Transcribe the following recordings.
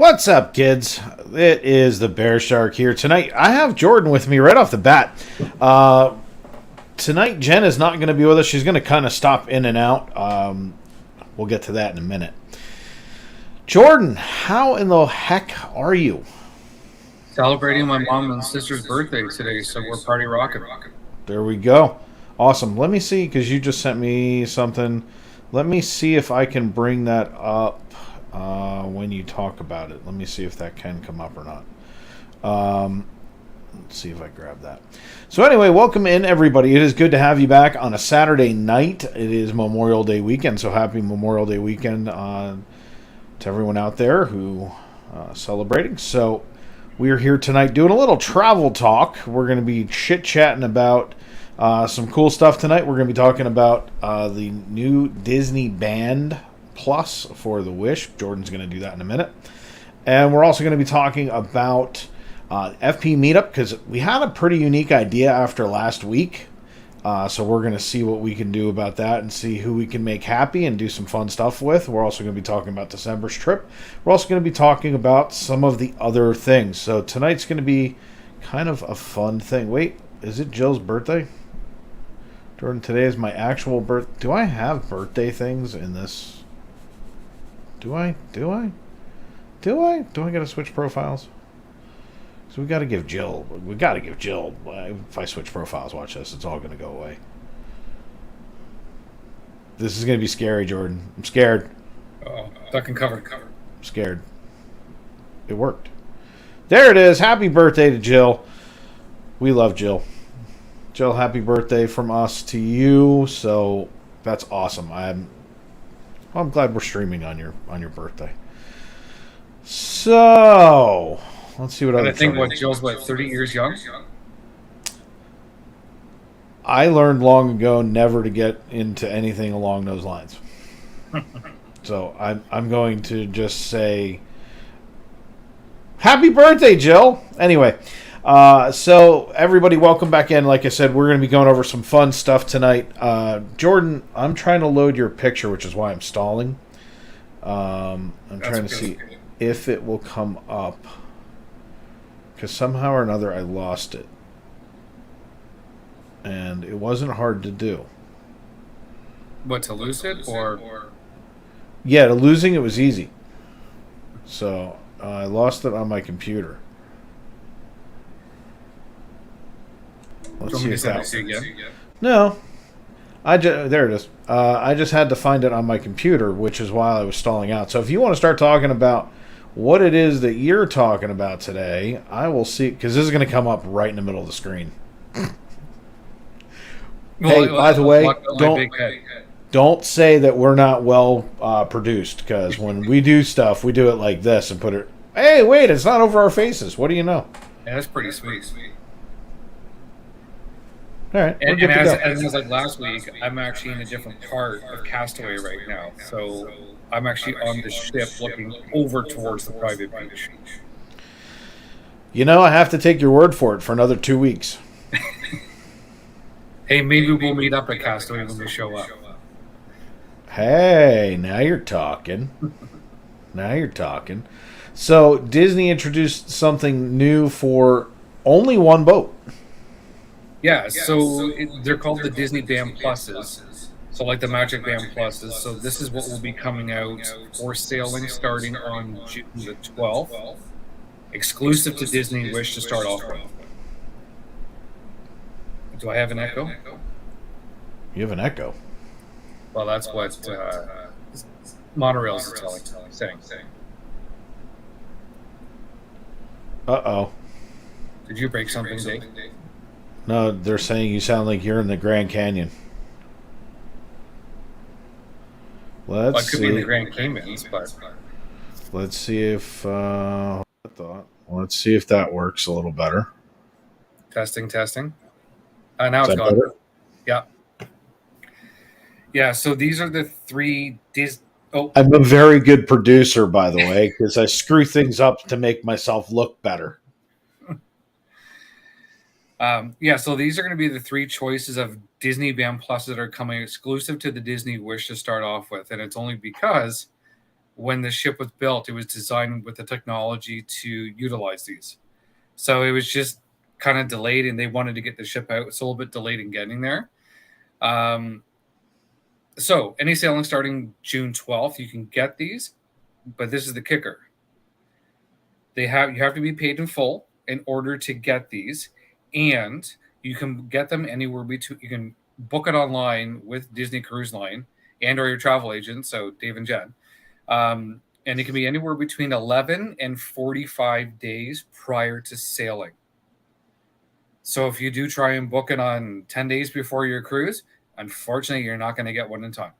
What's up, kids? It is the Bear Shark here. Tonight, I have Jordan with me right off the bat. Tonight, Jen is not going to be with us. She's going to kind of stop in and out. We'll get to that in a minute. Jordan, how in the heck are you? Celebrating my mom and sister's birthday today, so we're party rocking. There we go. Awesome. Let me see, because you just sent me something. Let me see if I can bring that up when you talk about it. Let me see if that can come up or not. Let's see if I grab that. So anyway, welcome in, everybody. It is good to have you back on a Saturday night. It is Memorial Day weekend, so happy Memorial Day weekend to everyone out there who celebrating. So we are here tonight doing a little travel talk. We're going to be chit-chatting about some cool stuff tonight. We're going to be talking about the new Disney Band Plus for the Wish. Jordan's going to do that in a minute. And we're also going to be talking about FP Meetup, because we had a pretty unique idea after last week. So we're going to see what we can do about that and see who we can make happy and do some fun stuff with. We're also going to be talking about December's trip. We're also going to be talking about some of the other things. So tonight's going to be kind of a fun thing. Wait, is it Jill's birthday? Jordan, today is my actual birth. Do I have birthday things in this? Do I gotta switch profiles? So we gotta give Jill. If I switch profiles, watch this. It's all gonna go away. This is gonna be scary, Jordan. I'm scared. Duck and cover. I'm scared. It worked. There it is. Happy birthday to Jill. We love Jill. Jill, happy birthday from us to you. So that's awesome. I'm glad we're streaming on your birthday. So let's see what I think Jill's 30 years young. I learned long ago never to get into anything along those lines. So I'm going to just say happy birthday, Jill. Anyway. So everybody, welcome back in. Like I said, we're going to be going over some fun stuff tonight. Jordan, I'm trying to load your picture, which is why I'm stalling. I'm trying to see if it will come up, because somehow or another I lost it, and it wasn't hard to do. What, to lose it or? Yeah, to losing it was easy. So I lost it on my computer. Let's see if that. No, there it is. I just had to find it on my computer, which is while I was stalling out. So if you want to start talking about what it is that you're talking about today, I will see, because this is going to come up right in the middle of the screen. Hey, by the way, don't say that we're not well produced, because when we do stuff, we do it like this and put it. Hey, wait, it's not over our faces. What do you know? Yeah, that's pretty sweet. All right, and as like last week, I'm actually in a different part of Castaway right now, so I'm actually on the ship looking over towards the private beach. You know, I have to take your word for it for another 2 weeks. Hey, maybe we'll meet up at Castaway when we show up. Hey, now you're talking. So Disney introduced something new for only one boat. Yeah, so they're called the Disney Band Pluses. So like the Magic Band Pluses. So this is what will be coming out for sailing starting on June the 12th. Exclusive to Disney Wish to start off with. Do I have an echo? You have an echo. Well, that's what monorails is saying. Uh-oh. Did you break something, Dave? No, they're saying you sound like you're in the Grand Canyon. Let's could be in the Grand Caymans, but let's see if let's see if that works a little better. Testing. Now it's gone. Better? Yeah. So these are the three I'm a very good producer, by the way, because I screw things up to make myself look better. So these are going to be the three choices of Disney Band Plus that are coming exclusive to the Disney Wish to start off with, and it's only because when the ship was built, it was designed with the technology to utilize these. So it was just kind of delayed, and they wanted to get the ship out. It's a little bit delayed in getting there. So any sailing starting June 12th, you can get these, but this is the kicker. You have to be paid in full in order to get these, and you can get them anywhere between. You can book it online with Disney Cruise Line and or your travel agent, so Dave and Jen, and it can be anywhere between 11 and 45 days prior to sailing. So if you do try and book it on 10 days before your cruise, unfortunately, you're not going to get one in time.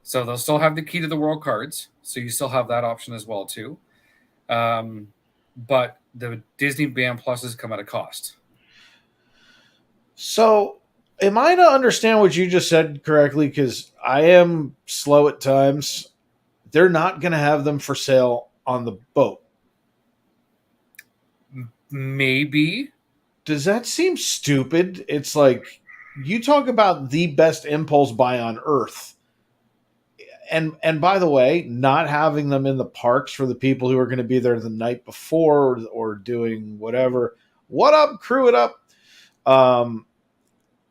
So they'll still have the key to the world cards, so you still have that option as well too. But the Disney Band Pluses come at a cost. So, am I to understand what you just said correctly? Because I am slow at times. They're not going to have them for sale on the boat. Maybe. Does that seem stupid? It's like you talk about the best impulse buy on earth. And by the way, not having them in the parks for the people who are going to be there the night before or doing whatever. What up, crew it up?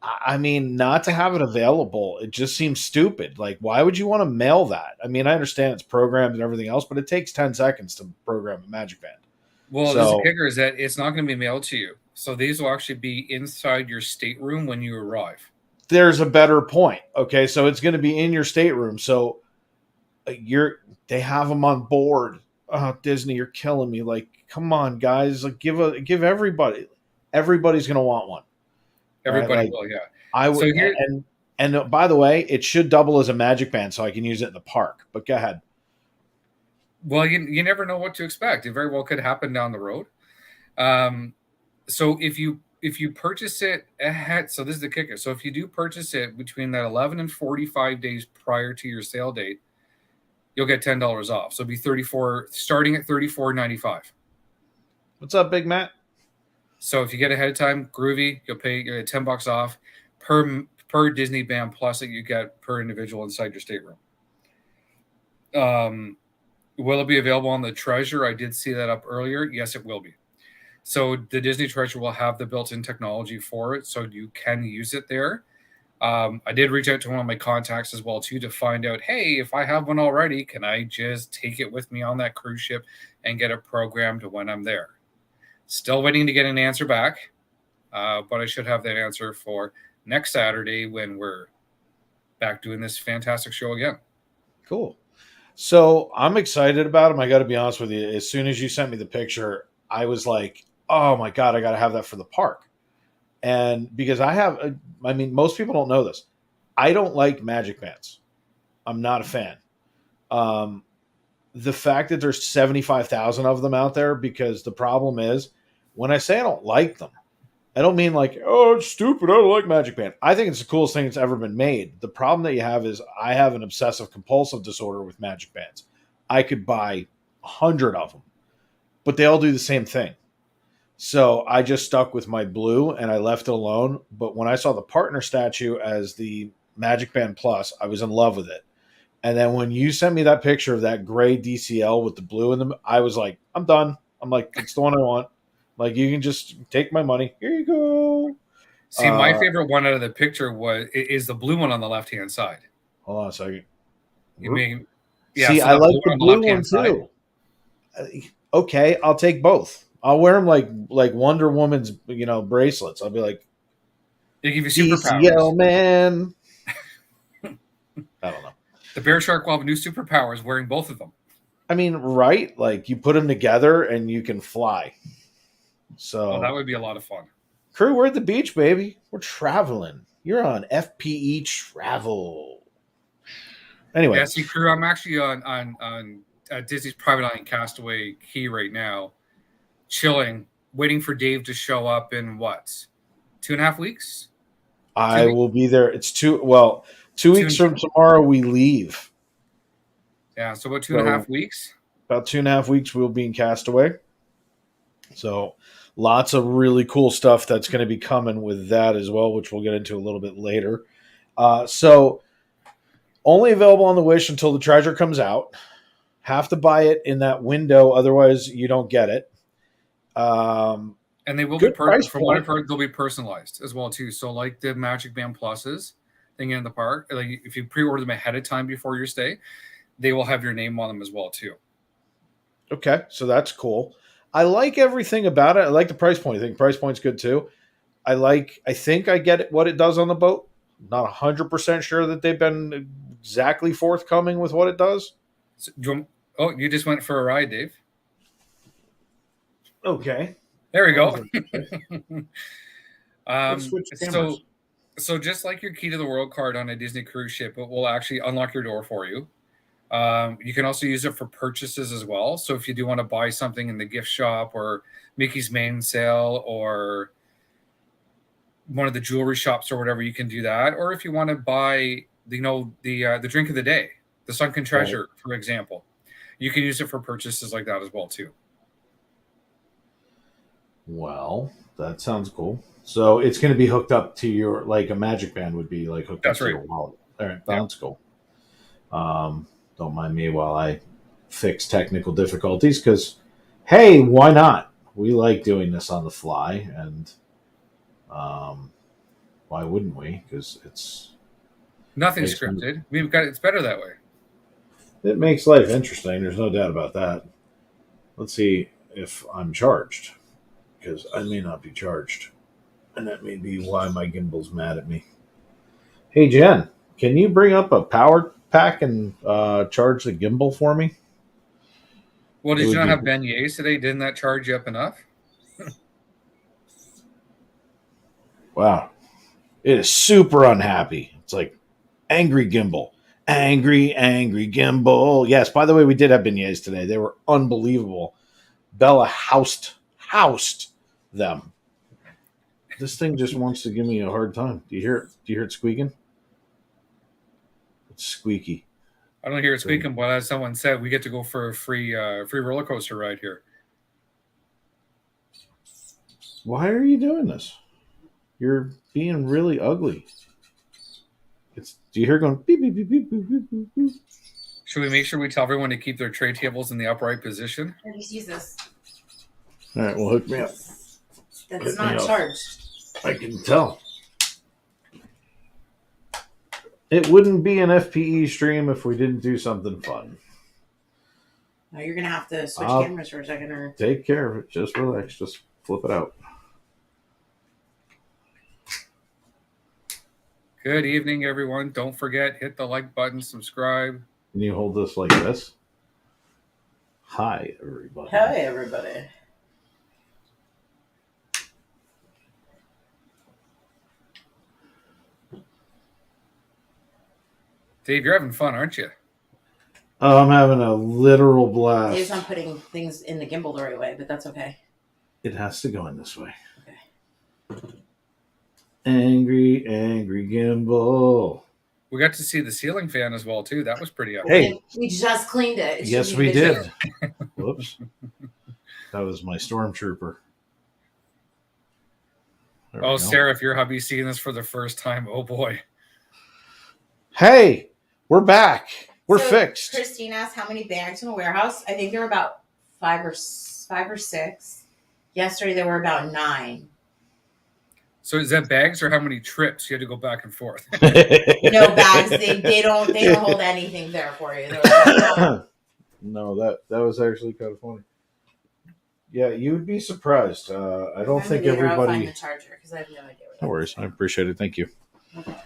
I mean, not to have it available, it just seems stupid. Like, why would you want to mail that? I mean, I understand it's programmed and everything else, but it takes 10 seconds to program a Magic Band. Well, this So kicker is that it's not going to be mailed to you. So these will actually be inside your stateroom when you arrive. there's a better point. Okay, so it's going to be in your stateroom. So they have them on board. Disney, you're killing me. Like, come on, guys. Like, give everybody's going to want one. Everybody right? Like, will, yeah. I would, So here, and by the way, it should double as a Magic Band, so I can use it in the park. But go ahead. well, you never know what to expect. It very well could happen down the road. So if you purchase it ahead, so this is the kicker. So if you do purchase it between that 11 and 45 days prior to your sale date, you'll get $10 off. So it'll be 34, starting at $34.95. What's up, Big Matt? So if you get ahead of time, groovy, you'll get $10 off per Disney Band Plus that you get per individual inside your stateroom. Will it be available on the Treasure? I did see that up earlier. Yes, it will be. So the Disney Treasure will have the built-in technology for it, so you can use it there. I did reach out to one of my contacts as well too to find out, hey, if I have one already, can I just take it with me on that cruise ship and get it programmed when I'm there? Still waiting to get an answer back, but I should have that answer for next Saturday when we're back doing this fantastic show again. Cool. So I'm excited about them. I got to be honest with you. As soon as you sent me the picture, I was like, oh my God, I got to have that for the park. And because I mean, most people don't know this. I don't like Magic Bands. I'm not a fan. The fact that there's 75,000 of them out there, because the problem is when I say I don't like them, I don't mean like, oh, it's stupid. I don't like Magic Band. I think it's the coolest thing that's ever been made. The problem that you have is I have an obsessive compulsive disorder with Magic Bands. I could buy 100 of them, but they all do the same thing. So I just stuck with my blue and I left it alone. But when I saw the partner statue as the Magic Band Plus, I was in love with it. And then when you sent me that picture of that gray DCL with the blue in them, I was like, I'm done. I'm like, it's the one I want. Like, you can just take my money. Here you go. See, my favorite one out of the picture is the blue one on the left-hand side. Hold on a second. Yeah, see, so I like the blue one side. too. Okay, I'll take both. I'll wear them like Wonder Woman's, bracelets. I'll be like, they give you superpowers. DCL man. I don't know. The Bear Shark will have new superpowers wearing both of them. I mean, right? Like, you put them together and you can fly. So that would be a lot of fun. Crew, we're at the beach, baby. We're traveling. You're on FPE Travel. Anyway. Yeah, see, Crew, I'm actually on Disney's Private Island Castaway Key right now, chilling, waiting for Dave to show up in what? 2.5 weeks? I will be there. It's 2 weeks from tomorrow we leave. Yeah, so about 2.5 weeks? About 2.5 weeks we'll be in Castaway. So lots of really cool stuff that's going to be coming with that as well, which we'll get into a little bit later. So Only available on the Wish until the treasure comes out. Have to buy it in that window, otherwise you don't get it. And they will be Good price from what I've point. heard, they'll be personalized as well too. So like the Magic Band Pluses thing in the park, like if you pre-order them ahead of time before your stay, they will have your name on them as well too. Okay, so that's cool. I like everything about it. I like the price point. I think price point's good too. I think I get it, what it does on the boat. Not 100% sure that they've been exactly forthcoming with what it does. So, you just went for a ride, Dave. Okay. There we go. Let's switch cameras. So just like your key to the world card on a Disney cruise ship, it will actually unlock your door for you. You can also use it for purchases as well. So if you do want to buy something in the gift shop or Mickey's main sale or one of the jewelry shops or whatever, you can do that. Or if you want to buy, the drink of the day, the Sunken Treasure, right, for example, you can use it for purchases like that as well too. Well, that sounds cool. So it's going to be hooked up to your, like a Magic Band would be like hooked up to your wallet. All right, that's cool. Don't mind me while I fix technical difficulties because, hey, why not? We like doing this on the fly, and why wouldn't we? Because it's nothing scripted. It's better that way. It makes life interesting. There's no doubt about that. Let's see if I'm charged, because I may not be charged, and that may be why my gimbal's mad at me. Hey, Jen, can you bring up a power pack and charge the gimbal for me? Well, did you not have beignets today? Didn't that charge you up enough? Wow. It is super unhappy. It's like angry gimbal. Angry gimbal. Yes, by the way, we did have beignets today. They were unbelievable. Bella housed them. This thing just wants to give me a hard time. Do you hear it? Do you hear it squeaking? It's squeaky. I don't hear it squeaking, but as someone said, we get to go for a free roller coaster ride here. Why are you doing this? You're being really ugly. Do you hear it going beep, beep, beep, beep, beep, beep, beep, beep? Should we make sure we tell everyone to keep their tray tables in the upright position? I just use this. All right, well, hook me up. That's not charged. I can tell. It wouldn't be an FPE stream if we didn't do something fun. Now you're going to have to switch cameras for a second. Or take care of it. Just relax. Just flip it out. Good evening, everyone. Don't forget, hit the like button, subscribe. Can you hold this like this? Hi, everybody. Hi, everybody. Dave, you're having fun, aren't you? Oh, I'm having a literal blast. Dave's not putting things in the gimbal the right way, but that's okay. It has to go in this way. Okay. Angry gimbal. We got to see the ceiling fan as well, too. That was pretty epic. Hey, we just cleaned it. Yes, we did. Whoops. That was my stormtrooper. Oh, Sarah, if your hubby's seeing this for the first time, oh boy. Hey, we're back. We're fixed. Christine asked how many bags in the warehouse. I think there were about five or six. Yesterday there were about 9. So is that bags or how many trips you had to go back and forth? No bags. They don't hold anything there for you. No, that was actually kind of funny. Yeah, you would be surprised. I don't think everybody. I'll find the charger because I have no idea. No worries. I appreciate it. Thank you. Okay.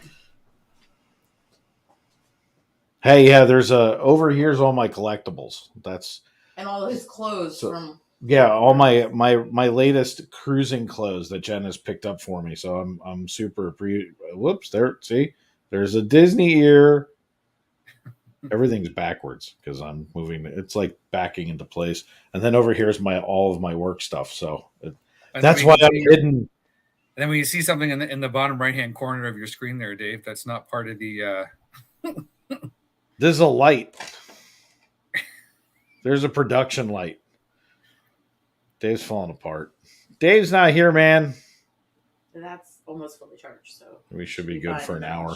Hey, yeah, there's over here's all my collectibles. And all his clothes from. Yeah, all my latest cruising clothes that Jen has picked up for me. So I'm super whoops, there, see? There's a Disney ear. Everything's backwards because I'm moving. It's like backing into place. And then over here is all of my work stuff. So that's why I'm hidden. And then when you see something in the bottom right-hand corner of your screen there, Dave, that's not part of the This is a light. There's a production light. Dave's falling apart. Dave's not here, man. That's almost fully charged, so we should be good for an hour.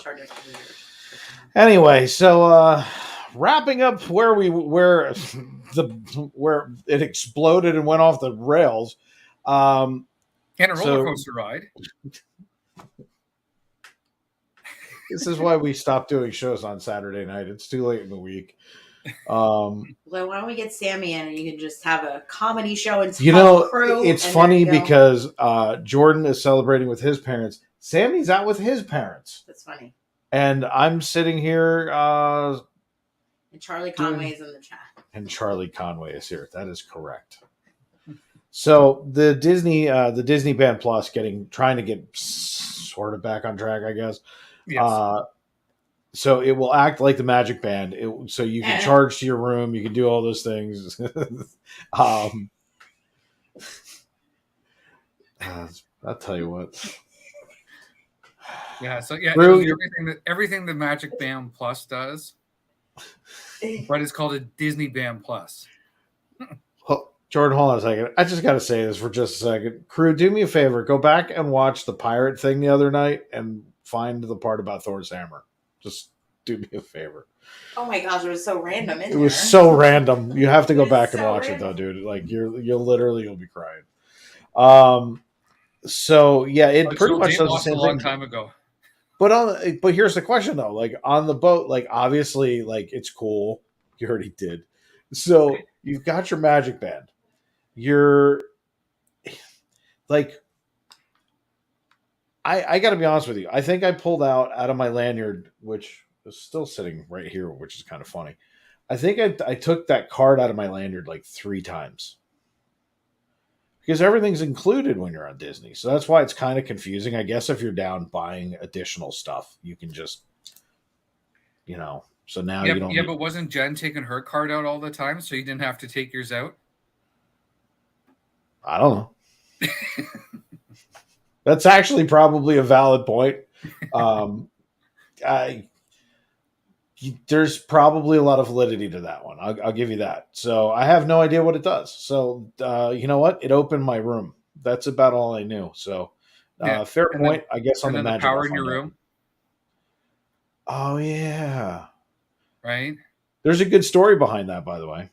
Anyway, so wrapping up where it exploded and went off the rails. Um, And a roller so coaster ride. this is why we stopped doing shows on Saturday night. It's too late in the week. Um, Well, why don't we get Sammy in and you can just have a comedy show and you tell know, crew? it's And there funny you go. because Jordan is celebrating with his parents. Sammy's out with his parents, That's funny. and I'm sitting here. And Charlie Conway is in the chat. And Charlie Conway is here. That is correct. So the Disney Band Plus trying to get sort of back on track, I guess. Yes. So it will act like the Magic Band. So you can charge to your room. You can do all those things. I'll tell you what. Yeah. So yeah, Drew, everything the Magic Band Plus does, but it's called a Disney Band Plus. Jordan, hold on a second. I just got to say this for just a second. Crew, do me a favor. Go back and watch the pirate thing the other night and find the part about Thor's hammer. Just do me a favor. Oh my gosh, it was so random. It was so random. You have to go back and watch it though, dude. Like you'll be crying. So yeah, it pretty much does the same thing. A long time ago. But here's the question though. Like on the boat, like obviously, like it's cool. You already did. So you've got your Magic Band. You're like, I got to be honest with you. I think I pulled out of my lanyard, which is still sitting right here, which is kind of funny. I think I took that card out of my lanyard like 3 times because everything's included when you're on Disney. So that's why it's kind of confusing. I guess if you're down buying additional stuff, you can just, so now you don't. Yeah, but wasn't Jen taking her card out all the time, so you didn't have to take yours out? I don't know. That's actually probably a valid point. There's probably a lot of validity to that one. I'll give you that. So I have no idea what it does. So you know what? It opened my room. That's about all I knew. So fair point, I guess. On the Magic, power in your room. Oh yeah, right. There's a good story behind that, by the way.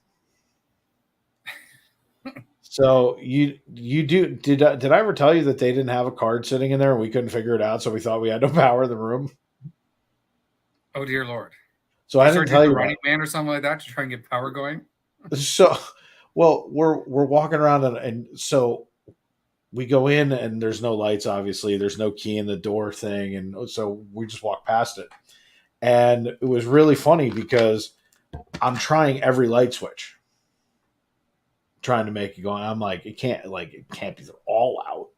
So you did I ever tell you that they didn't have a card sitting in there and we couldn't figure it out, so we thought we had to power the room? Oh dear Lord! So I didn't tell you Running Man or something like that to try and get power going. So, well, we're walking around and so we go in and there's no lights. Obviously, there's no key in the door thing, and so we just walk past it. And it was really funny because I'm trying every light switch, trying to make it go. I'm like, it can't be all out.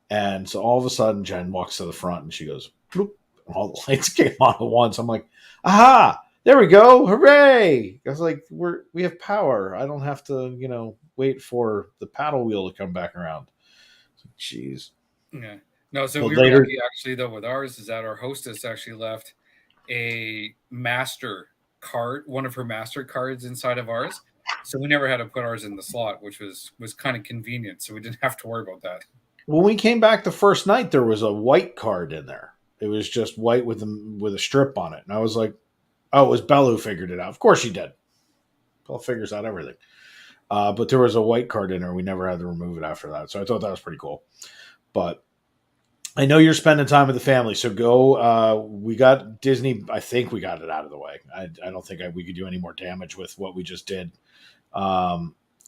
And so all of a sudden, Jen walks to the front and she goes, bloop, and all the lights came on at once. I'm like, aha, there we go, hooray! I was like, we have power. I don't have to, wait for the paddle wheel to come back around. Jeez. Yeah. No, so we were lucky actually though with ours is that our hostess actually left a master card, one of her master cards inside of ours. So we never had to put ours in the slot, which was kind of convenient. So we didn't have to worry about that. When we came back the first night, there was a white card in there. It was just white with a strip on it. And I was like, oh, it was Belle who figured it out. Of course she did. Belle figures out everything. But there was a white card in there. We never had to remove it after that. So I thought that was pretty cool. But I know you're spending time with the family, so go. We got Disney. I think we got it out of the way. I don't think we could do any more damage with what we just did.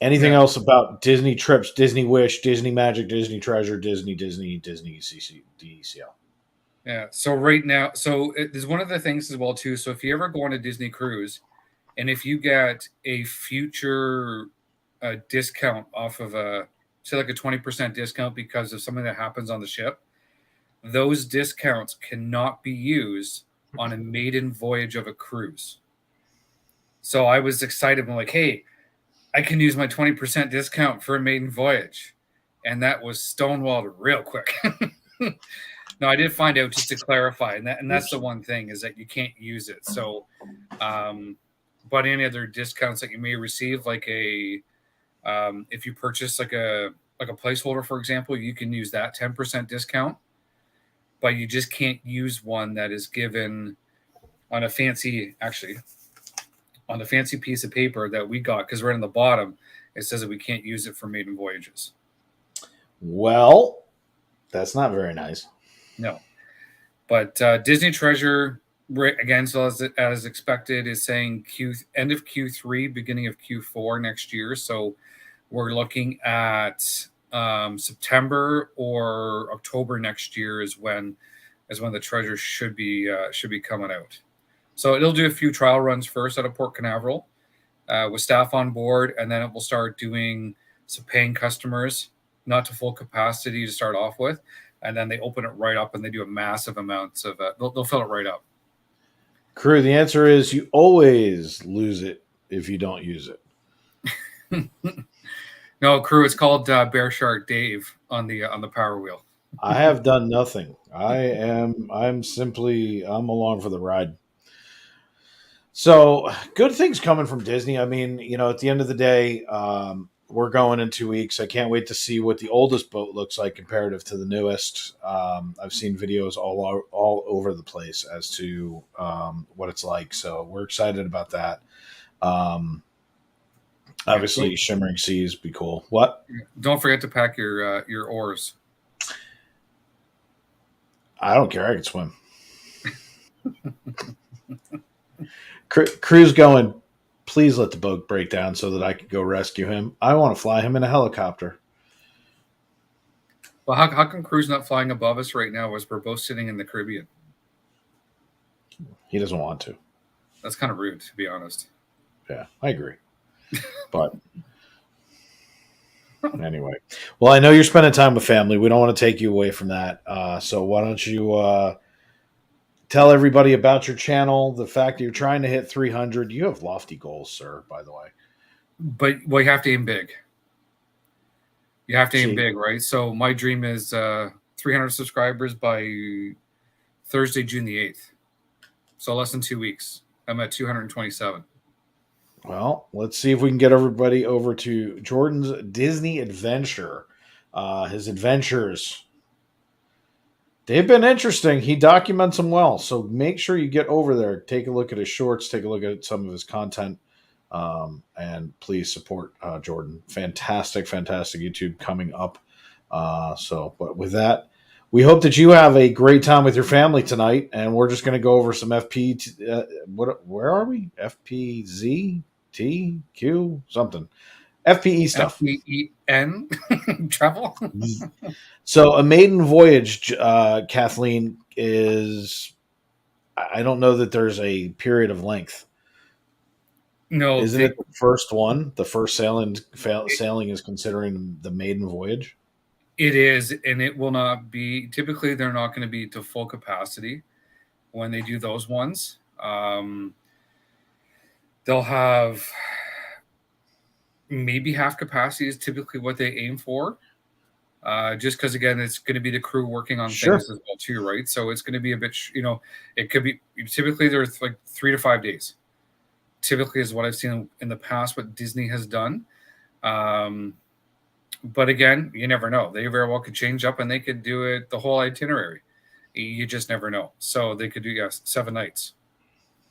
Anything else about Disney trips, Disney Wish, Disney Magic, Disney Treasure, Disney DCL? Yeah. So right now, there's one of the things as well too. So if you ever go on a Disney cruise, and if you get a future discount off of say like a 20% discount because of something that happens on the ship, those discounts cannot be used on a maiden voyage of a cruise. So I was excited. I'm like, hey, I can use my 20% discount for a maiden voyage. And that was stonewalled real quick. No, I did find out, just to clarify, and that's the one thing is that you can't use it. So, but any other discounts that you may receive, like if you purchase like a placeholder, for example, you can use that 10% discount, but you just can't use one that is given on a fancy, actually, on a fancy piece of paper that we got, because right on the bottom it says that we can't use it for maiden voyages. Well, that's not very nice. No, but Disney Treasure, again, so as expected, is saying end of Q3, beginning of Q4 next year. So we're looking at September or October next year is when the treasure should be coming out. So it'll do a few trial runs first out of Port Canaveral with staff on board, and then it will start doing some paying customers, not to full capacity to start off with, and then they open it right up and they do a massive amounts of they'll fill it right up. Crew, the answer is you always lose it if you don't use it. No, crew, it's called Bear Shark Dave on the Power Wheel. I have done nothing. I'm along for the ride. So good things coming from Disney. I mean, at the end of the day, we're going in 2 weeks. I can't wait to see what the oldest boat looks like comparative to the newest. I've seen videos all over the place as to what it's like. So we're excited about that. Obviously, Shimmering Seas be cool. What? Don't forget to pack your oars. I don't care. I can swim. Crew's going, please let the boat break down so that I can go rescue him. I want to fly him in a helicopter. Well, how come Crew's not flying above us right now as we're both sitting in the Caribbean? He doesn't want to. That's kind of rude, to be honest. Yeah, I agree. But anyway. Well, I know you're spending time with family. We don't want to take you away from that. So why don't you tell everybody about your channel, the fact that you're trying to hit 300. You have lofty goals, sir, by the way. But you have to aim big. You have to aim big, right? So my dream is 300 subscribers by Thursday, June the 8th. So less than 2 weeks. I'm at 227. Well, let's see if we can get everybody over to Jordan's Disney Adventure. His adventures. They've been interesting. He documents them well. So make sure you get over there. Take a look at his shorts. Take a look at some of his content. And please support Jordan. Fantastic YouTube coming up. But with that, we hope that you have a great time with your family tonight. And we're just going to go over some where are we? FPZ, T, Q, something. FPE stuff. FPEN travel. So a maiden voyage, Kathleen, is, I don't know that there's a period of length. No, isn't it the first one? The first sailing is considering the maiden voyage. It is, and it will not be. Typically, they're not going to be to full capacity when they do those ones. They'll have maybe half capacity is typically what they aim for. Just because, again, it's going to be the crew working on things as well too, right? So it's going to be a bit, it could be typically there's like 3 to 5 days. Typically is what I've seen in the past, what Disney has done. But again, you never know. They very well could change up and they could do it the whole itinerary. You just never know. So they could do 7 nights,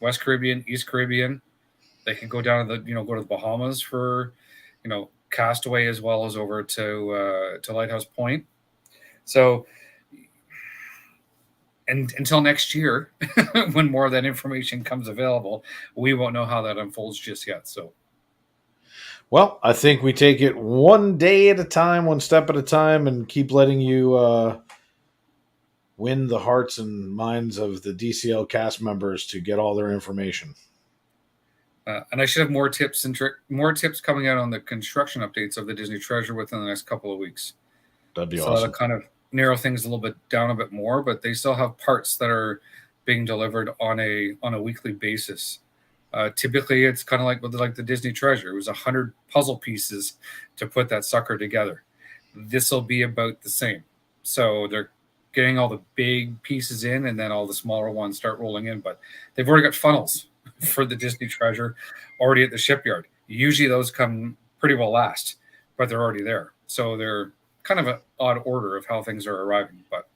West Caribbean, East Caribbean. They can go down to go to the Bahamas for, Castaway, as well as over to Lighthouse Point. So, and until next year, when more of that information comes available, we won't know how that unfolds just yet. So, well, I think we take it one day at a time, one step at a time, and keep letting you win the hearts and minds of the DCL cast members to get all their information. And I should have more tips coming out on the construction updates of the Disney Treasure within the next couple of weeks. That'd be awesome. That'll kind of narrow things a little bit down a bit more, but they still have parts that are being delivered on a weekly basis. Typically, it's kind of like the Disney Treasure. It was 100 puzzle pieces to put that sucker together. This will be about the same. So they're getting all the big pieces in, and then all the smaller ones start rolling in. But they've already got funnels for the Disney Treasure already at the shipyard. Usually those come pretty well last, but they're already there. So they're kind of an odd order of how things are arriving. But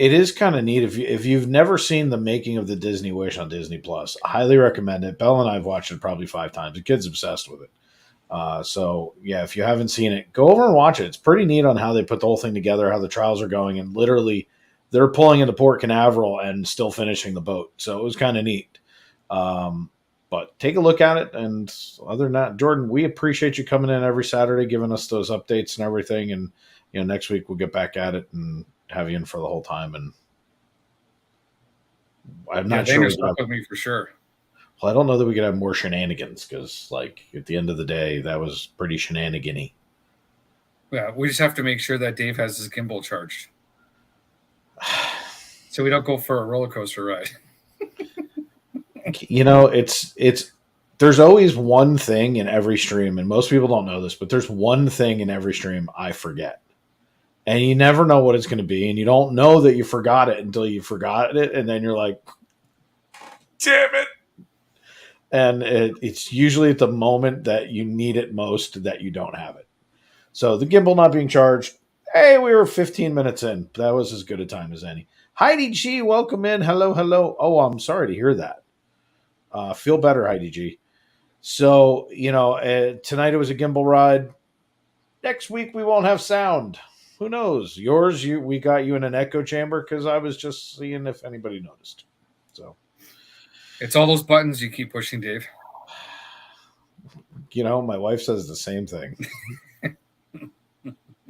it is kind of neat. If you've never seen the making of the Disney Wish on Disney Plus, I highly recommend it. Belle and I have watched it probably 5 times. The kid's obsessed with it. So yeah, if you haven't seen it, go over and watch it. It's pretty neat on how they put the whole thing together, how the trials are going, and literally they're pulling into Port Canaveral and still finishing the boat. So it was kind of neat. But take a look at it. And other than that, Jordan, we appreciate you coming in every Saturday, giving us those updates and everything. And next week we'll get back at it and have you in for the whole time. And I'm not sure. They're stuck with me for sure. Well, I don't know that we could have more shenanigans because, like, at the end of the day, that was pretty shenanigan-y. Yeah, we just have to make sure that Dave has his gimbal charged, so we don't go for a roller coaster ride. It's there's always one thing in every stream, and most people don't know this, but there's one thing in every stream I forget, and you never know what it's going to be, and you don't know that you forgot it until you forgot it, and then you're like, "Damn it!" And it's usually at the moment that you need it most that you don't have it. So the gimbal not being charged, hey, we were 15 minutes in. That was as good a time as any. Heidi G, welcome in. Hello, hello. Oh, I'm sorry to hear that. Feel better, Heidi G. So, tonight it was a gimbal ride. Next week we won't have sound. Who knows? Yours, we got you in an echo chamber because I was just seeing if anybody noticed. So. It's all those buttons you keep pushing, Dave. My wife says the same thing.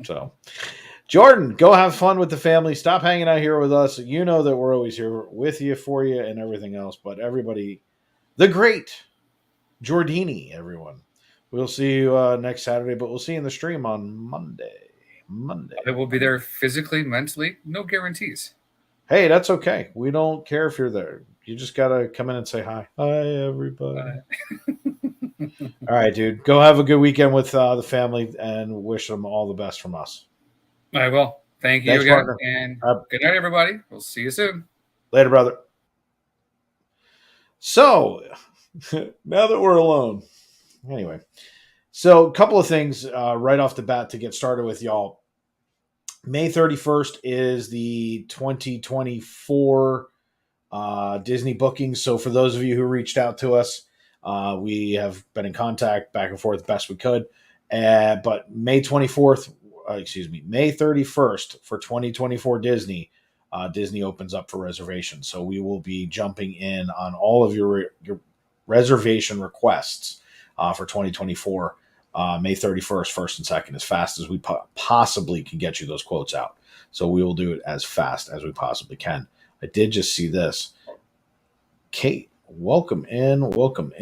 So, Jordan, go have fun with the family. Stop hanging out here with us. You know that we're always here with you, for you, and everything else. But everybody, the great Jordini, everyone. We'll see you next Saturday, but we'll see you in the stream on Monday. I will be there physically, mentally. No guarantees. Hey, that's okay. We don't care if you're there. You just got to come in and say hi. Hi, everybody. All right, dude. Go have a good weekend with the family and wish them all the best from us. I will. Thank you Thanks, again. partner. And good night, everybody. We'll see you soon. Later, brother. So, now that we're alone. Anyway. So, a couple of things right off the bat to get started with, y'all. May 31st is the 2024 Disney bookings. So for those of you who reached out to us, we have been in contact back and forth best we could. But May 31st for 2024 Disney, Disney opens up for reservations. So we will be jumping in on all of your reservation requests for 2024. May 31st, 1st and 2nd, as fast as we possibly can get you those quotes out. So we will do it as fast as we possibly can. I did just see this. Kate, welcome in. Welcome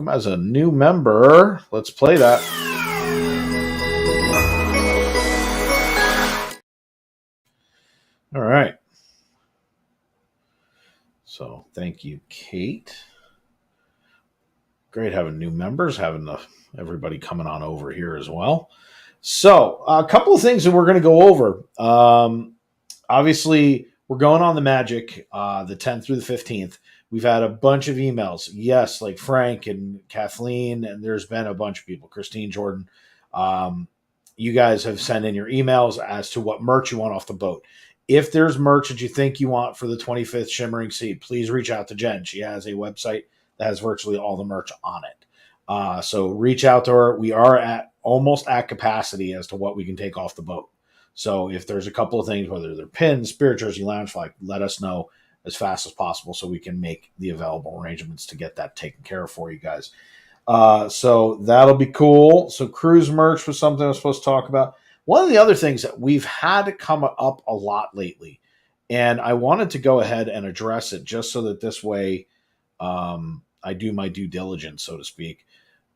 as a new member. Let's play that. All right. So thank you, Kate. Great having new members, having everybody coming on over here as well. So a couple of things that we're going to go over. Obviously, we're going on the Magic the 10th through the 15th. We've had a bunch of emails. Yes, like Frank and Kathleen, and there's been a bunch of people. Christine, Jordan. You guys have sent in your emails as to what merch you want off the boat. If there's merch that you think you want for the 25th Shimmering Sea, please reach out to Jen. She has a website that has virtually all the merch on it. So reach out to her. We are almost at capacity as to what we can take off the boat. So if there's a couple of things, whether they're pins, Spirit Jersey, Lounge Flag, let us know as fast as possible so we can make the available arrangements to get that taken care of for you guys. So that'll be cool. So cruise merch was something I was supposed to talk about. One of the other things that we've had come up a lot lately, and I wanted to go ahead and address it just so that this way I do my due diligence, so to speak.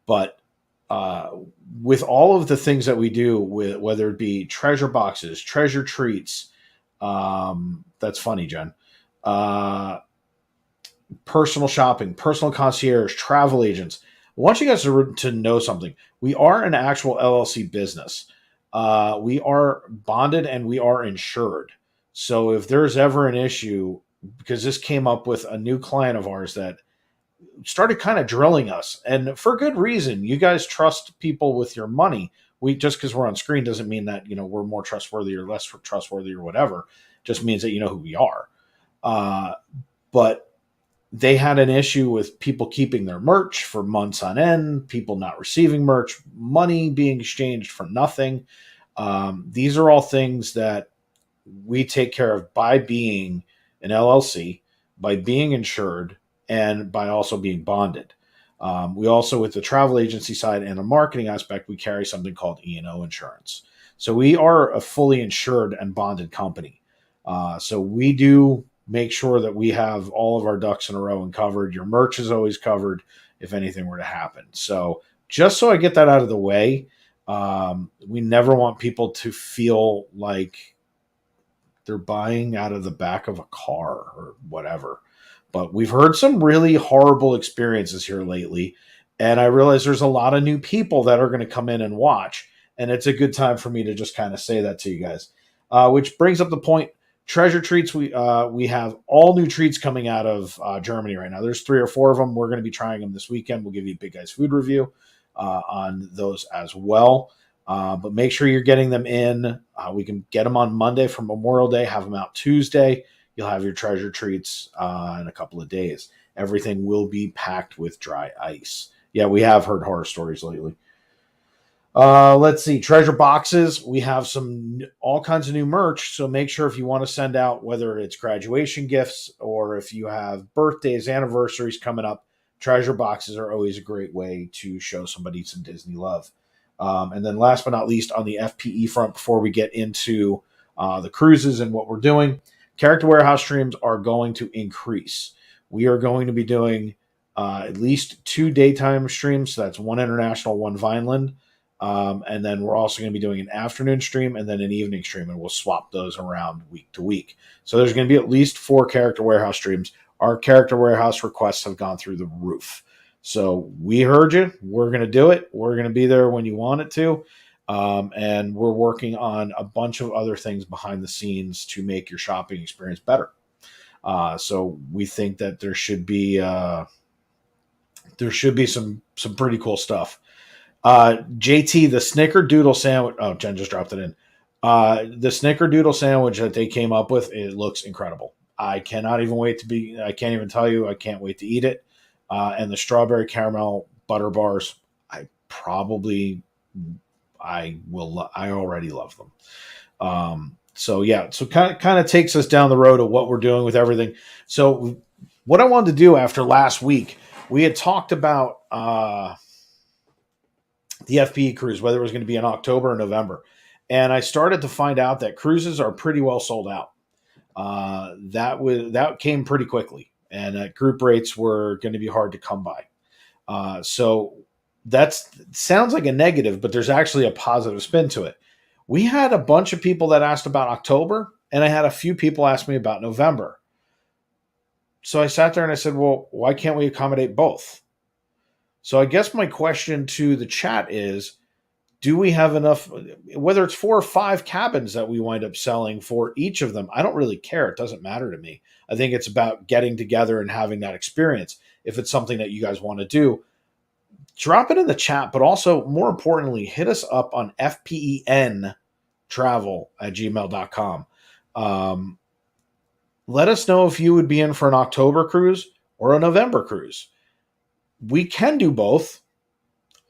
But with all of the things that we do, with whether it be treasure boxes, treasure treats, that's funny, Jen, personal shopping, personal concierge, travel agents. I want you guys to know something. We are an actual LLC business. We are bonded and we are insured. So if there's ever an issue, because this came up with a new client of ours that started kind of drilling us, and for good reason. You guys trust people with your money. We just because we're on screen doesn't mean that we're more trustworthy or less trustworthy or whatever. just means that you know who we are. But they had an issue with people keeping their merch for months on end, people not receiving merch, money being exchanged for nothing. These are all things that we take care of by being an LLC, by being insured, and by also being bonded. We also, with the travel agency side and the marketing aspect, we carry something called E&O insurance. So we are a fully insured and bonded company. So we do make sure that we have all of our ducks in a row and covered. Your merch is always covered if anything were to happen. So just so I get that out of the way, we never want people to feel like they're buying out of the back of a car or whatever. But we've heard some really horrible experiences here lately. And I realize there's a lot of new people that are going to come in and watch. And it's a good time for me to just kind of say that to you guys. Which brings up the point, treasure treats. We have all new treats coming out of Germany right now. There's 3 or 4 of them. We're going to be trying them this weekend. We'll give you a Big Guys food review on those as well. But make sure you're getting them in. We can get them on Monday for Memorial Day, have them out Tuesday. You'll have your treasure treats in a couple of days. Everything will be packed with dry ice. Yeah, we have heard horror stories lately. Let's see. Treasure boxes. We have all kinds of new merch. So make sure if you want to send out, whether it's graduation gifts or if you have birthdays, anniversaries coming up, treasure boxes are always a great way to show somebody some Disney love. And then last but not least, on the FPE front, before we get into the cruises and what we're doing, Character Warehouse streams are going to increase. We are going to be doing at least 2 daytime streams. So that's 1 international, 1 Vineland. And then we're also going to be doing an afternoon stream and then an evening stream, and we'll swap those around week to week. So there's going to be at least 4 Character Warehouse streams. Our Character Warehouse requests have gone through the roof. So we heard you. We're going to do it. We're going to be there when you want it to. And we're working on a bunch of other things behind the scenes to make your shopping experience better. So we think that there should be some pretty cool stuff. JT, the Snickerdoodle sandwich. Oh, Jen just dropped it in. The Snickerdoodle sandwich that they came up with, it looks incredible. I cannot even wait I can't even tell you. I can't wait to eat it. And the strawberry caramel butter bars, I already love them. So yeah, so kind of takes us down the road of what we're doing with everything. So what I wanted to do after last week, we had talked about the FPE cruise, whether it was going to be in October or November. And I started to find out that cruises are pretty well sold out. That came pretty quickly, and group rates were going to be hard to come by. So that sounds like a negative, but there's actually a positive spin to it. We had a bunch of people that asked about October, and I had a few people ask me about November. So I sat there and I said, well, why can't we accommodate both? So I guess my question to the chat is, do we have enough, whether it's 4 or 5 cabins that we wind up selling for each of them? I don't really care. It doesn't matter to me. I think it's about getting together and having that experience. If it's something that you guys want to do, drop it in the chat, but also more importantly, hit us up on fpentravel@gmail.com. Let us know if you would be in for an October cruise or a November cruise. We can do both.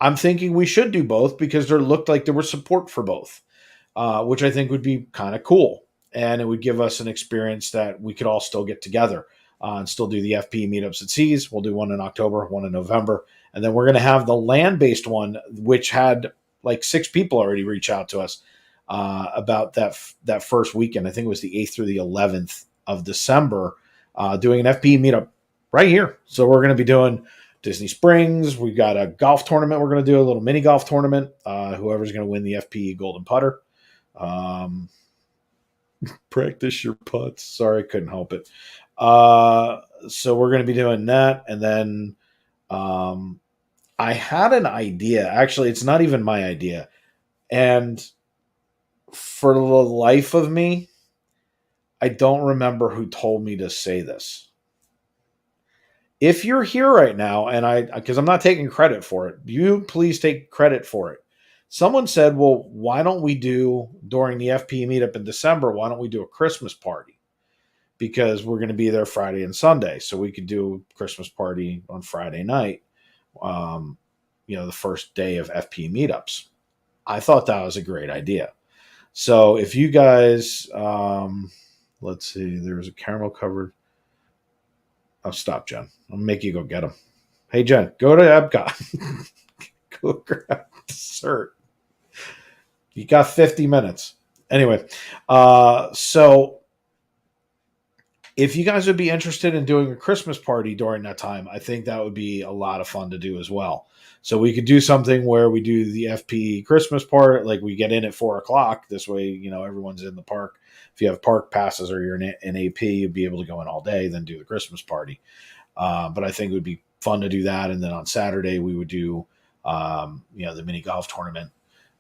I'm thinking we should do both because there looked like there was support for both, which I think would be kind of cool. And it would give us an experience that we could all still get together and still do the FP meetups at seas. We'll do one in October, one in November. And then we're going to have the land-based one, which had like 6 people already reach out to us about that first weekend. I think it was the 8th through the 11th of December, doing an FP meetup right here. So we're going to be doing Disney Springs. We've got a golf tournament. We're going to do a little mini golf tournament. Whoever's going to win the FPE Golden Putter. Practice your putts. Sorry, couldn't help it. So we're going to be doing that. And then I had an idea. Actually, it's not even my idea. And for the life of me, I don't remember who told me to say this. If you're here right now, and because I'm not taking credit for it, you please take credit for it. Someone said, well, why don't we do during the FP meetup in December? Why don't we do a Christmas party? Because we're going to be there Friday and Sunday, so we could do a Christmas party on Friday night. Um, the first day of FP meetups. I thought that was a great idea. So if you guys, let's see, there was a caramel covered. Oh, stop, Jen. I'll make you go get them. Hey, Jen, go to Epcot. Go grab dessert. You got 50 minutes. Anyway, so if you guys would be interested in doing a Christmas party during that time, I think that would be a lot of fun to do as well. So we could do something where we do the FP Christmas part, like we get in at 4:00. This way, everyone's in the park. If you have park passes or you're in AP, you'd be able to go in all day, then do the Christmas party. But I think it would be fun to do that. And then on Saturday, we would do, the mini golf tournament,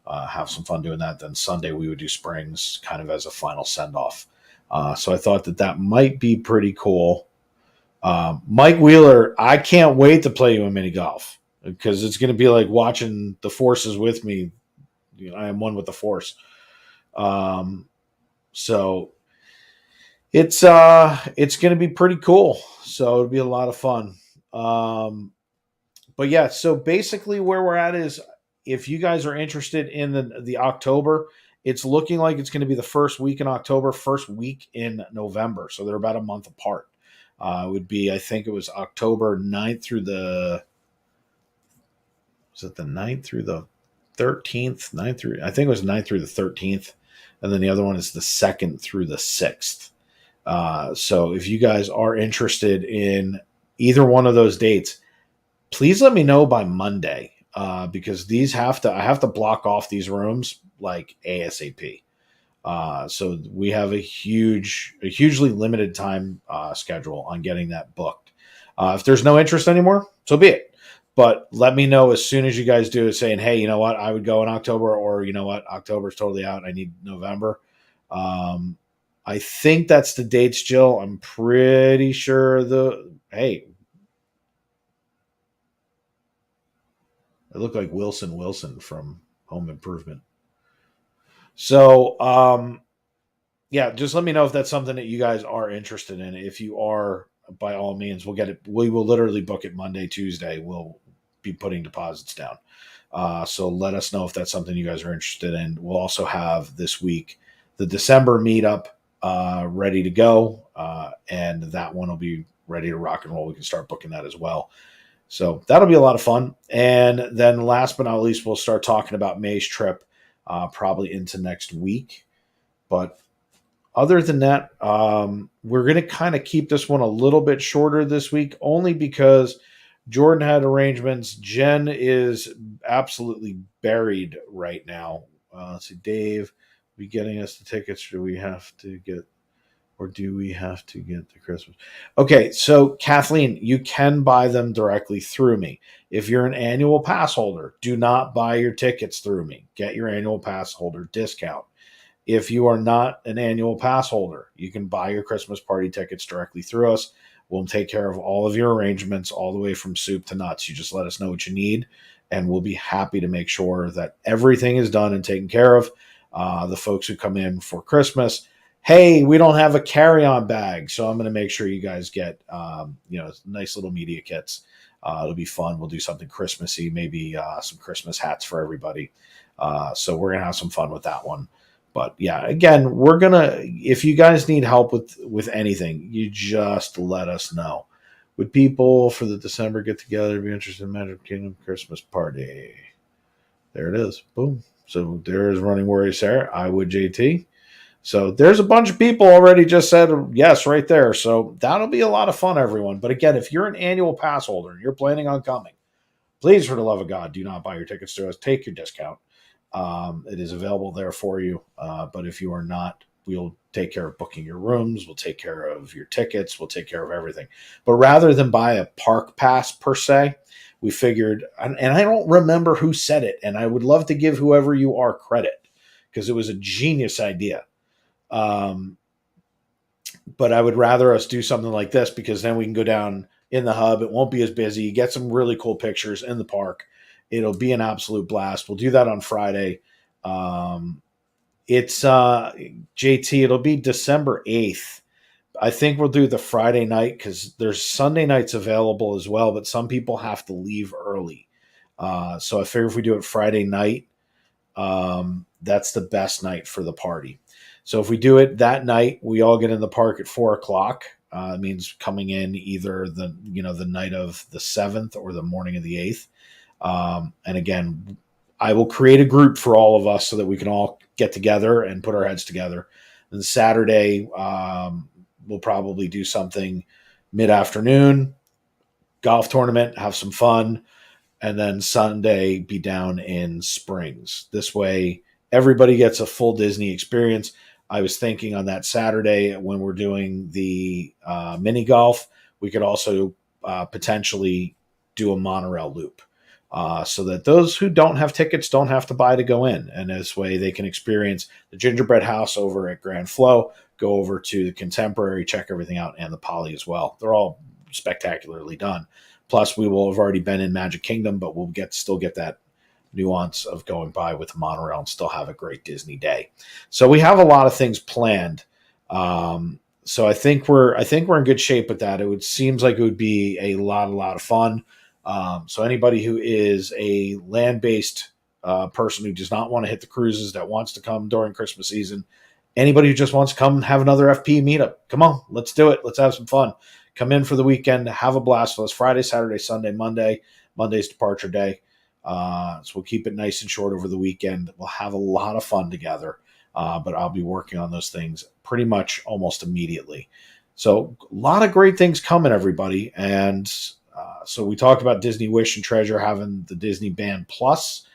have some fun doing that. Then Sunday, we would do Springs kind of as a final send off. So I thought that might be pretty cool. Mike Wheeler, I can't wait to play you a mini golf because it's going to be like watching the forces with me. I am one with the force. So it's going to be pretty cool. So it'll be a lot of fun. But yeah, so basically where we're at is if you guys are interested in the October, it's looking like it's going to be the first week in October, first week in November. So they're about a month apart. It would be, I think it was October 9th through the 9th through the 13th? I think it was 9th through the 13th. And then the other one is the 2nd through the 6th. So if you guys are interested in either one of those dates, please let me know by Monday. Because I have to block off these rooms like ASAP. So we have a hugely limited time schedule on getting that booked. If there's no interest anymore, so be it. But let me know as soon as you guys do it, saying, hey, you know what, I would go in October, or you know what, October's totally out. I need November. I think that's the dates, Jill. I'm pretty sure I look like Wilson from Home Improvement. So, yeah, just let me know if that's something that you guys are interested in. If you are, by all means, we'll get it. We will literally book it Monday, Tuesday. We'll be putting deposits down. So let us know if that's something you guys are interested in. We'll also have this week the December meetup ready to go. And that one will be ready to rock and roll. We can start booking that as well. So that'll be a lot of fun. And then last but not least, we'll start talking about May's trip probably into next week. But other than that, we're going to kind of keep this one a little bit shorter this week, only because Jordan had arrangements. Jen is absolutely buried right now. Let's see, Dave, be getting us the tickets. Do we have to get the Christmas? Okay, so Kathleen, you can buy them directly through me. If you're an annual pass holder, do not buy your tickets through me. Get your annual pass holder discount. If you are not an annual pass holder, you can buy your Christmas party tickets directly through us. We'll take care of all of your arrangements all the way from soup to nuts. You just let us know what you need, and we'll be happy to make sure that everything is done and taken care of. The folks who come in for Christmas, hey, we don't have a carry-on bag, so I'm going to make sure you guys get nice little media kits. It'll be fun. We'll do something Christmassy, maybe some Christmas hats for everybody. So we're going to have some fun with that one. But yeah, again, if you guys need help with anything, you just let us know. Would people for the December get together be interested in Magic Kingdom Christmas party? There it is. Boom. So there's Running Warrior Sarah. I would JT. So there's a bunch of people already just said yes right there. So that'll be a lot of fun, everyone. But again, if you're an annual pass holder and you're planning on coming, please, for the love of God, do not buy your tickets to us. Take your discount. It is available there for you. But if you are not, we'll take care of booking your rooms. We'll take care of your tickets. We'll take care of everything. But rather than buy a park pass per se, we figured, and I don't remember who said it, and I would love to give whoever you are credit because it was a genius idea. But I would rather us do something like this because then we can go down in the hub. It won't be as busy. You get some really cool pictures in the park. It'll be an absolute blast. We'll do that on Friday. It's JT. It'll be December 8th. I think we'll do the Friday night because there's Sunday nights available as well, but some people have to leave early. So I figure if we do it Friday night, that's the best night for the party. So if we do it that night, we all get in the park at 4:00. It means coming in either the night of the 7th or the morning of the 8th. And again, I will create a group for all of us so that we can all get together and put our heads together. And Saturday, we'll probably do something mid-afternoon, golf tournament, have some fun, and then Sunday be down in Springs. This way, everybody gets a full Disney experience. I was thinking on that Saturday when we're doing the mini golf, we could also potentially do a monorail loop. So that those who don't have tickets don't have to buy to go in. And this way they can experience the gingerbread house over at Grand Flow, go over to the Contemporary, check everything out, and the Poly as well. They're all spectacularly done. Plus, we will have already been in Magic Kingdom, but we'll still get that nuance of going by with the monorail and still have a great Disney day. So we have a lot of things planned. So I think we're in good shape with that. Seems like it would be a lot of fun. So anybody who is a land-based person who does not want to hit the cruises, that wants to come during Christmas season, anybody who just wants to come and have another FP meetup, come on, let's do it. Let's have some fun. Come in for the weekend, have a blast with us. Friday, Saturday, Sunday, Monday. Monday's departure day. So we'll keep it nice and short over the weekend. We'll have a lot of fun together, but I'll be working on those things pretty much almost immediately. So a lot of great things coming, everybody. And so we talked about Disney Wish and Treasure having the Disney Band Plus.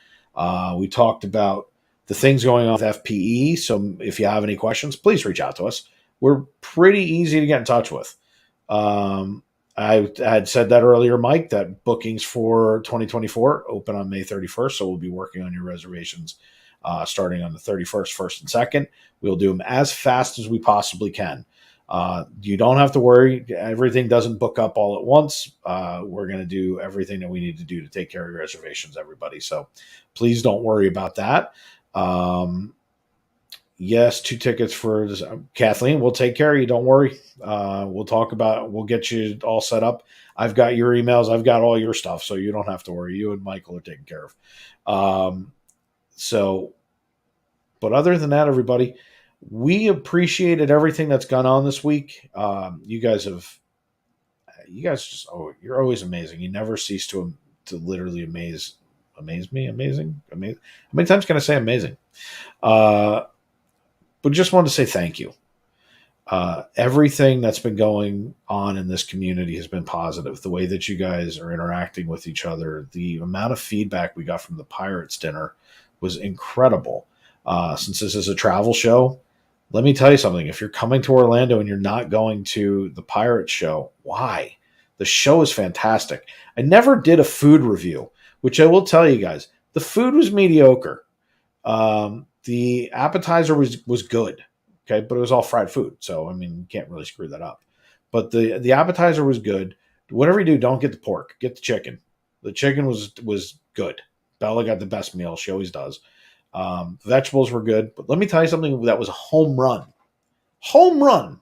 We talked about the things going on with FPE. So if you have any questions, please reach out to us. We're pretty easy to get in touch with. I had said that earlier, Mike, that bookings for 2024 open on May 31st. So we'll be working on your reservations starting on the 31st, 1st, and 2nd. We'll do them as fast as we possibly can. You don't have to worry. Everything doesn't book up all at once. We're going to do everything that we need to do to take care of your reservations, everybody. So please don't worry about that. Yes, 2 tickets for this. Kathleen. We'll take care of you. Don't worry. We'll get you all set up. I've got your emails. I've got all your stuff. So you don't have to worry. You and Michael are taken care of. But other than that, everybody, we appreciated everything that's gone on this week. You guys you're always amazing. You never cease to literally amaze me. Amazing. How many times can I say amazing? But just wanted to say thank you. Everything that's been going on in this community has been positive. The way that you guys are interacting with each other, the amount of feedback we got from the Pirates dinner was incredible. Since this is a travel show, let me tell you something. If you're coming to Orlando and you're not going to the Pirates show, why? The show is fantastic. I never did a food review, which I will tell you guys. The food was mediocre. The appetizer was good, okay, but it was all fried food. So, I mean, you can't really screw that up. But the appetizer was good. Whatever you do, don't get the pork. Get the chicken. The chicken was good. Bella got the best meal. She always does. Vegetables were good. But let me tell you something that was a home run. Home run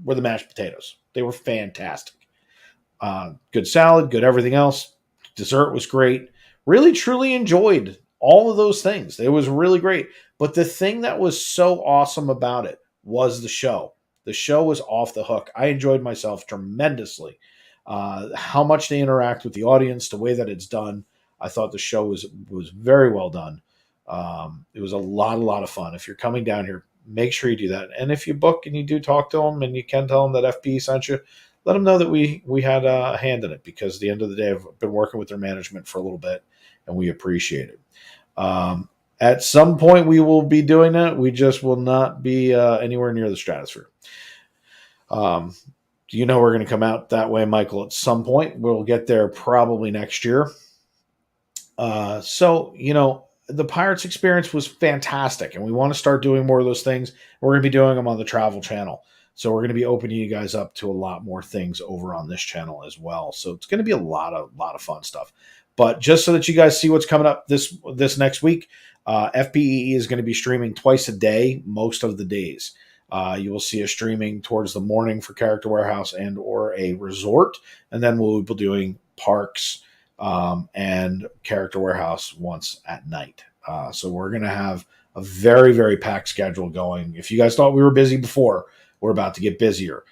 were the mashed potatoes. They were fantastic. Good salad, good everything else. Dessert was great. Really, truly enjoyed all of those things. It was really great. But the thing that was so awesome about it was the show. The show was off the hook. I enjoyed myself tremendously. How much they interact with the audience, the way that it's done. I thought the show was very well done. It was a lot of fun. If you're coming down here, make sure you do that. And if you book and you do talk to them and you can tell them that FP sent you, let them know that we had a hand in it, because at the end of the day, I've been working with their management for a little bit and we appreciate it. At some point we will be doing that. We just will not be anywhere near the stratosphere. We're going to come out that way, Michael, at some point. We'll get there probably next year. The Pirates experience was fantastic, and we want to start doing more of those things. We're going to be doing them on the Travel Channel. So we're going to be opening you guys up to a lot more things over on this channel as well. So it's going to be a lot of fun stuff. But just so that you guys see what's coming up this next week, FPEE is going to be streaming twice a day, most of the days. You will see us streaming towards the morning for Character Warehouse and or a resort, and then we'll be doing parks and Character Warehouse once at night. So we're going to have a very, very packed schedule going. If you guys thought we were busy before, we're about to get busier.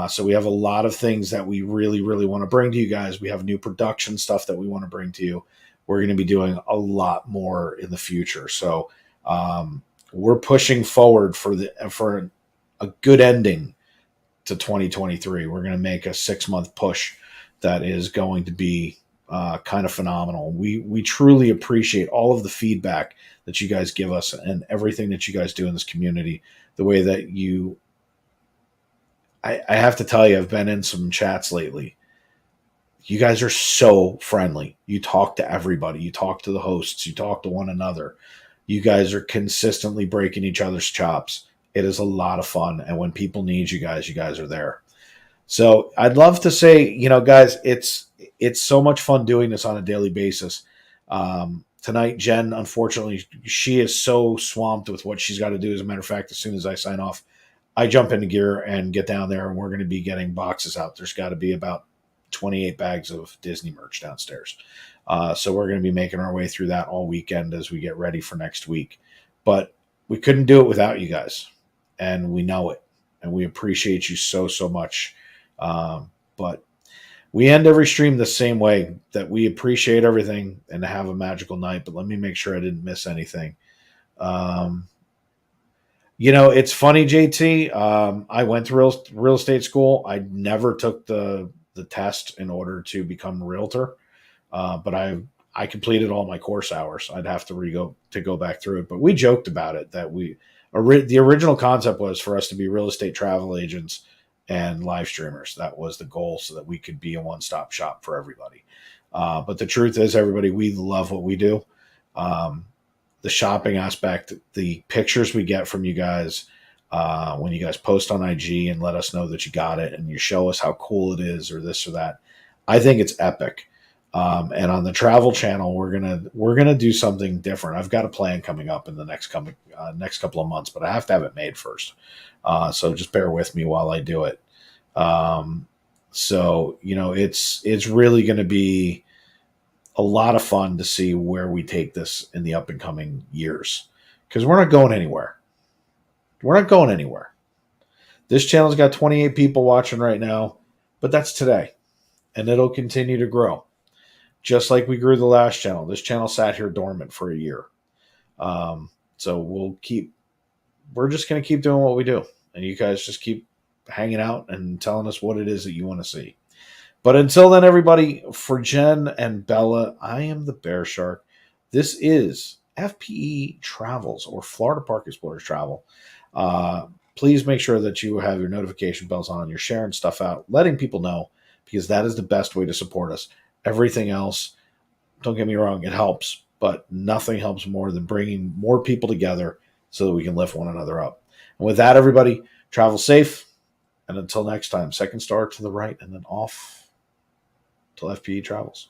So we have a lot of things that we really, really want to bring to you guys. We have new production stuff that we want to bring to you. We're going to be doing a lot more in the future. So we're pushing forward for a good ending to 2023. We're going to make a 6-month push that is going to be kind of phenomenal. We truly appreciate all of the feedback that you guys give us and everything that you guys do in this community. The way that I have to tell you, I've been in some chats lately. You guys are so friendly. You talk to everybody. You talk to the hosts. You talk to one another. You guys are consistently breaking each other's chops. It is a lot of fun. And when people need you guys are there. So I'd love to say, guys, it's so much fun doing this on a daily basis. Tonight, Jen, unfortunately, she is so swamped with what she's got to do. As a matter of fact, as soon as I sign off, I jump into gear and get down there, and we're going to be getting boxes out. There's got to be about 28 bags of Disney merch downstairs. So we're going to be making our way through that all weekend as we get ready for next week. But we couldn't do it without you guys, and we know it, and we appreciate you so, so much. But we end every stream the same way, that we appreciate everything and have a magical night. But let me make sure I didn't miss anything. It's funny, JT. I went to real estate school. I never took the test in order to become a realtor, but I completed all my course hours. I'd have to go back through it. But we joked about it that the original concept was for us to be real estate travel agents and live streamers. That was the goal, so that we could be a one-stop shop for everybody. But the truth is, everybody, we love what we do. The shopping aspect, the pictures we get from you guys when you guys post on IG and let us know that you got it, and you show us how cool it is, or this or that. I think it's epic. And on the travel channel, we're gonna do something different. I've got a plan coming up in the next couple of months, but I have to have it made first. So just bear with me while I do it. It's really going to be a lot of fun to see where we take this in the up and coming years, because we're not going anywhere. We're not going anywhere. This channel's got 28 people watching right now, but that's today, and it'll continue to grow. Just like we grew the last channel. This channel sat here dormant for a year. So we're just going to keep doing what we do. And you guys just keep hanging out and telling us what it is that you want to see. But until then, everybody, for Jen and Bella, I am the Bear Shark. This is FPE Travels, or Florida Park Explorers Travel. Please make sure that you have your notification bells on. You're sharing stuff out, letting people know, because that is the best way to support us. Everything else, don't get me wrong, it helps, but nothing helps more than bringing more people together so that we can lift one another up. And with that, everybody, travel safe. And until next time, second star to the right and then off till FPE Travels.